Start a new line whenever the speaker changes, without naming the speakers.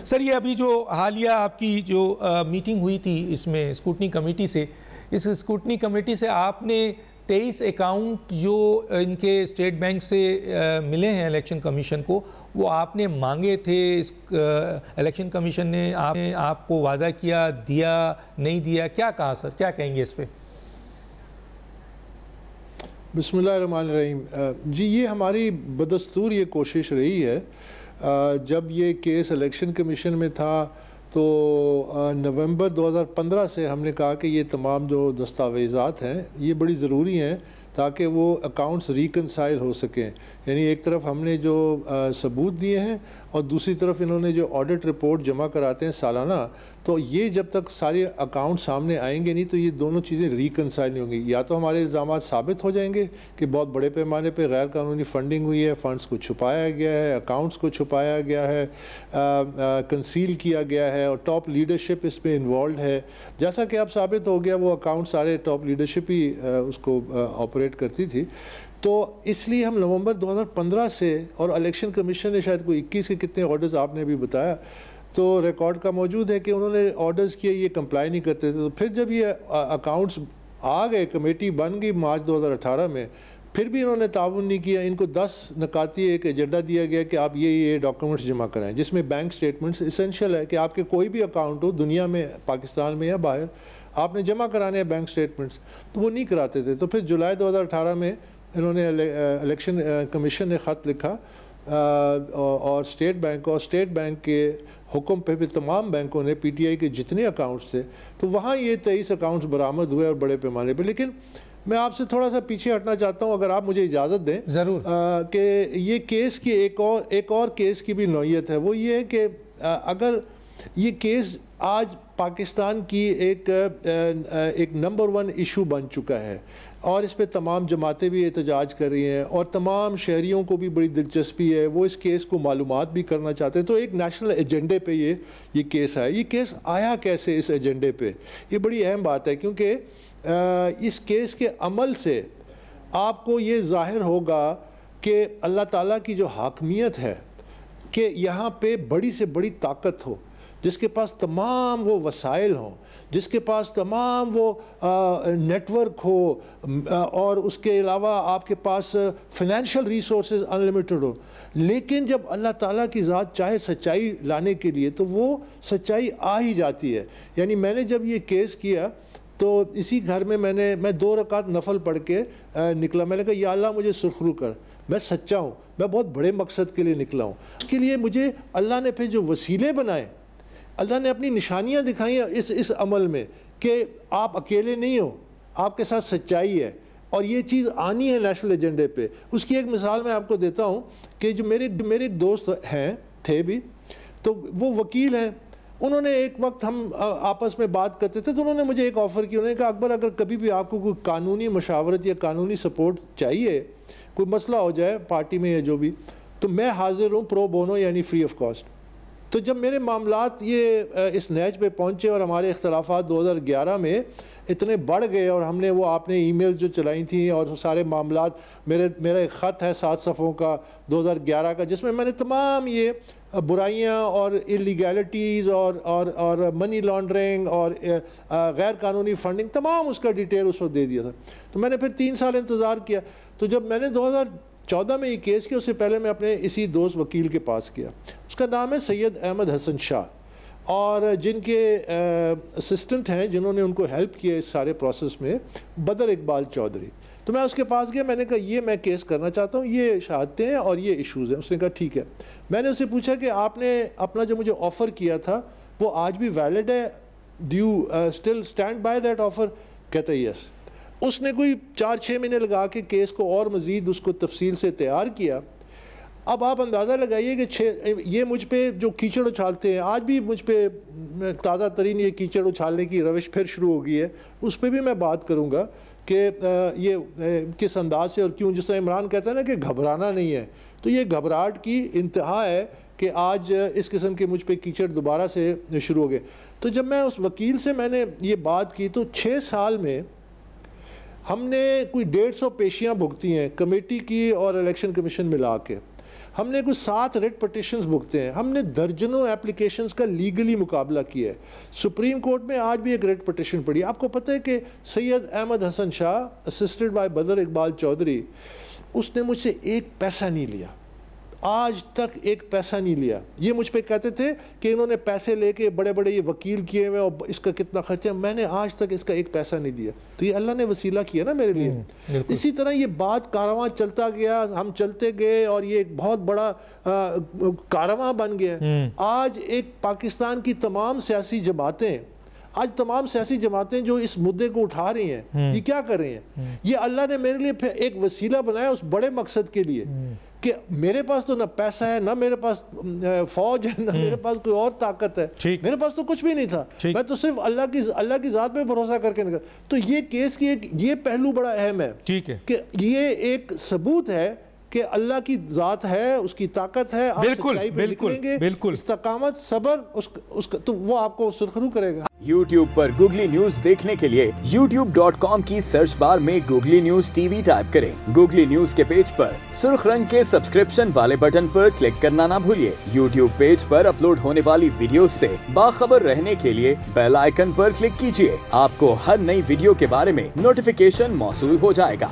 سر یہ ابھی جو حالیہ آپ کی جو میٹنگ ہوئی تھی اس میں اسکروٹنی کمیٹی سے، اس اسکروٹنی کمیٹی سے آپ نے 23 اکاؤنٹ جو ان کے اسٹیٹ بینک سے ملے ہیں الیکشن کمیشن کو، وہ آپ نے مانگے تھے، الیکشن کمیشن نے آپ کو وعدہ کیا، دیا نہیں دیا، کیا کہا سر، کیا کہیں گے اس پہ؟
بسم اللہ الرحمن الرحیم۔ جی یہ ہماری بدستور یہ کوشش رہی ہے، جب یہ کیس الیکشن کمیشن میں تھا تو نومبر 2015 سے ہم نے کہا کہ یہ تمام جو دستاویزات ہیں یہ بڑی ضروری ہیں تاکہ وہ اکاؤنٹس ریکنسائل ہو سکیں، یعنی ایک طرف ہم نے جو ثبوت دیے ہیں اور دوسری طرف انہوں نے جو آڈٹ رپورٹ جمع کراتے ہیں سالانہ، تو یہ جب تک سارے اکاؤنٹ سامنے آئیں گے نہیں تو یہ دونوں چیزیں ریکنسائل نہیں ہوں گی۔ یا تو ہمارے الزامات ثابت ہو جائیں گے کہ بہت بڑے پیمانے پہ غیر قانونی فنڈنگ ہوئی ہے، فنڈز کو چھپایا گیا ہے، اکاؤنٹس کو چھپایا گیا ہے، کنسیل کیا گیا ہے اور ٹاپ لیڈرشپ اس میں انوالوڈ ہے، جیسا کہ اب ثابت ہو گیا وہ اکاؤنٹ سارے ٹاپ لیڈرشپ ہی اس کو آپریٹ کرتی تھی۔ تو اس لیے ہم نومبر 2015 سے، اور الیکشن کمیشن نے شاید کوئی 21 کے کتنے آرڈرز آپ نے بھی بتایا، تو ریکارڈ کا موجود ہے کہ انہوں نے آرڈرز کیے، یہ کمپلائی نہیں کرتے تھے۔ تو پھر جب یہ اکاؤنٹس آ گئے، کمیٹی بن گئی مارچ 2018 میں، پھر بھی انہوں نے تعاون نہیں کیا۔ ان کو 10 نکاتی ایک ایجنڈا دیا گیا کہ آپ یہ ڈاکومنٹس جمع کرائیں، جس میں بینک سٹیٹمنٹس اسینشیل ہے کہ آپ کے کوئی بھی اکاؤنٹ ہو دنیا میں، پاکستان میں یا باہر، آپ نے جمع کرانے ہیں بینک سٹیٹمنٹس، تو وہ نہیں کراتے تھے۔ تو پھر جولائی 2018 میں انہوں نے الیکشن کمیشن نے خط لکھا اور اسٹیٹ بینک کے حکم پہ بھی تمام بینکوں نے پی ٹی آئی کے جتنے اکاؤنٹس تھے، تو وہاں یہ 23 اکاؤنٹس برآمد ہوئے اور بڑے پیمانے پہ۔ لیکن میں آپ سے تھوڑا سا پیچھے ہٹنا چاہتا ہوں، اگر آپ مجھے اجازت دیں
ضرور،
کہ یہ کیس کی ایک اور کیس کی بھی نوعیت ہے، وہ یہ ہے کہ اگر یہ کیس آج پاکستان کی ایک نمبر 1 ایشو بن چکا ہے اور اس پہ تمام جماعتیں بھی احتجاج کر رہی ہیں اور تمام شہریوں کو بھی بڑی دلچسپی ہے، وہ اس کیس کو معلومات بھی کرنا چاہتے ہیں، تو ایک نیشنل ایجنڈے پہ یہ کیس آیا۔ یہ کیس آیا کیسے اس ایجنڈے پہ؟ یہ بڑی اہم بات ہے، کیونکہ اس کیس کے عمل سے آپ کو یہ ظاہر ہوگا کہ اللہ تعالیٰ کی جو حاکمیت ہے، کہ یہاں پہ بڑی سے بڑی طاقت ہو، جس کے پاس تمام وہ وسائل ہوں، جس کے پاس تمام وہ نیٹ ورک ہو، اور اس کے علاوہ آپ کے پاس فائنینشیل ریسورسز انلمیٹڈ ہو، لیکن جب اللہ تعالیٰ کی ذات چاہے سچائی لانے کے لیے تو وہ سچائی آ ہی جاتی ہے۔ یعنی میں نے جب یہ کیس کیا تو اسی گھر میں میں 2 رکعت نفل پڑھ کے نکلا۔ میں نے کہا یا اللہ مجھے سرخرو کر، میں سچا ہوں، میں بہت بڑے مقصد کے لیے نکلا ہوں۔ اس کے لیے مجھے اللہ نے پھر جو وسیلے بنائے، اللہ نے اپنی نشانیاں دکھائیں اس عمل میں کہ آپ اکیلے نہیں ہو، آپ کے ساتھ سچائی ہے اور یہ چیز آنی ہے نیشنل ایجنڈے پہ۔ اس کی ایک مثال میں آپ کو دیتا ہوں کہ جو میرے دوست تھے بھی، تو وہ وکیل ہیں۔ انہوں نے ایک وقت ہم آپس میں بات کرتے تھے تو انہوں نے مجھے ایک آفر کی، انہوں نے کہا اکبر اگر کبھی بھی آپ کو کوئی قانونی مشاورت یا قانونی سپورٹ چاہیے، کوئی مسئلہ ہو جائے پارٹی میں یا جو بھی، تو میں حاضر ہوں پرو بونو، یعنی فری آف کاسٹ۔ تو جب میرے معاملات یہ اس نیج پہ پہنچے اور ہمارے اختلافات 2011 میں اتنے بڑھ گئے، اور ہم نے وہ آپ نے ای میل جو چلائی تھیں اور سارے معاملات، میرا ایک خط ہے 7 صفحوں کا 2011 کا، جس میں میں نے تمام یہ برائیاں اور اللیگیلٹیز اور منی لانڈرنگ اور غیر قانونی فنڈنگ، تمام اس کا ڈیٹیل اس وقت دے دیا تھا۔ تو میں نے پھر 3 سال انتظار کیا۔ تو جب میں نے 2014 میں یہ کیس کیا، اس سے پہلے میں اپنے اسی دوست وکیل کے پاس گیا، اس کا نام ہے سید احمد حسن شاہ، اور جن کے اسسٹنٹ ہیں جنہوں نے ان کو ہیلپ کیا اس سارے پروسیس میں، بدر اقبال چودھری۔ تو میں اس کے پاس گیا، میں نے کہا یہ میں کیس کرنا چاہتا ہوں، یہ شہادتیں ہیں اور یہ ایشوز ہیں۔ اس نے کہا ٹھیک ہے۔ میں نے اسے پوچھا کہ آپ نے اپنا جو مجھے آفر کیا تھا وہ آج بھی ویلڈ ہے؟ Do you still stand by that offer? کہتا ہے یس۔ اس نے کوئی 4-6 مہینے لگا کے کیس کو اور مزید اس کو تفصیل سے تیار کیا۔ اب آپ اندازہ لگائیے کہ یہ مجھ پہ جو کیچڑ اچھالتے ہیں، آج بھی مجھ پہ تازہ ترین یہ کیچڑ اچھالنے کی روش پھر شروع ہو گئی ہے، اس پہ بھی میں بات کروں گا کہ یہ کس انداز سے اور کیوں، جس طرح عمران کہتا ہے نا کہ گھبرانا نہیں ہے، تو یہ گھبراہٹ کی انتہا ہے کہ آج اس قسم کے مجھ پہ کیچڑ دوبارہ سے شروع ہو گئے۔ تو جب میں اس وکیل سے میں نے یہ بات کی تو 6 سال میں ہم نے کوئی 150 پیشیاں بھگتی ہیں کمیٹی کی اور الیکشن کمیشن ملا کے۔ ہم نے کوئی 7 ریٹ پٹیشنز بھگتے ہیں, ہم نے درجنوں اپلیکیشنز کا لیگلی مقابلہ کیا ہے. سپریم کورٹ میں آج بھی ایک ریٹ پٹیشن پڑی ہے. آپ کو پتہ ہے کہ سید احمد حسن شاہ اسسٹڈ بائی بدر اقبال چودھری, اس نے مجھ سے 1 پیسہ نہیں لیا, آج تک 1 پیسہ نہیں لیا. یہ مجھ پہ کہتے تھے کہ انہوں نے پیسے لے کے بڑے بڑے یہ وکیل کیے ہوئے اور اس کا کتنا خرچہ, میں نے آج تک اس کا 1 پیسہ نہیں دیا. تو یہ اللہ نے وسیلہ کیا نا میرے لیے. اسی طرح یہ بات کارواں چلتا گیا, ہم چلتے گئے اور یہ ایک بہت بڑا کارواں بن گیا. آج ایک پاکستان کی تمام سیاسی جماعتیں جو اس مدعے کو اٹھا رہی ہیں, یہ کیا کر رہی ہیں؟ یہ اللہ نے میرے لیے ایک وسیلہ بنایا اس بڑے مقصد کے لیے کہ میرے پاس تو نہ پیسہ ہے, نہ میرے پاس فوج ہے, نہ میرے پاس کوئی اور طاقت ہے, میرے پاس تو کچھ بھی نہیں تھا, میں تو صرف اللہ کی ذات پہ بھروسہ کر کے نکلا. تو یہ کیس کی یہ پہلو بڑا اہم ہے کہ یہ ایک ثبوت ہے کہ اللہ کی ذات ہے, اس کی طاقت ہے. آپ سچائی پہ نکلیں گے, استقامت, صبر, تو وہ آپ کو سرخرو کرے گا.
یوٹیوب پر گوگلی نیوز دیکھنے کے لیے youtube.com کی سرچ بار میں googly news T V type کریں. گوگلی نیوز کے پیج پر سرخ رنگ کے سبسکرپشن والے بٹن پر کلک کرنا نہ بھولیے. یوٹیوب پیج پر اپلوڈ ہونے والی ویڈیوز سے باخبر رہنے کے لیے بیل آئیکن پر کلک کیجیے. آپ کو ہر نئی ویڈیو کے بارے میں نوٹیفیکیشن موصول ہو جائے گا.